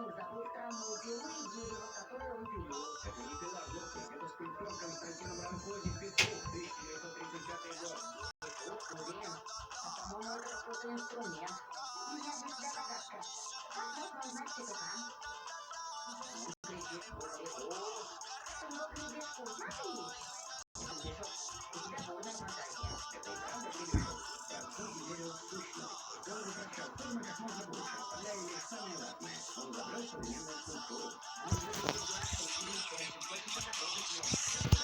из-за полутравмы пилы дерева, которое он пилил. Это не пила, доктор. Это скульптор Константином Ранкози Петров, 1935 год. Уверен, по-моему, это какой-то инструмент. У меня для тебя загадка. Как можно узнать петуха? Он кричит «Ку-ку-ку». У него гребешку знаешь? Гребешок. У тебя бурная фантазия. Это и правда гребешок. Ранкози верил в сущность. Он возвращал формы как можно больше, оставляя лишь самое важное. Он изобрел современную скульптуру. Он выглядит гладко и легко, точно такой же цвет.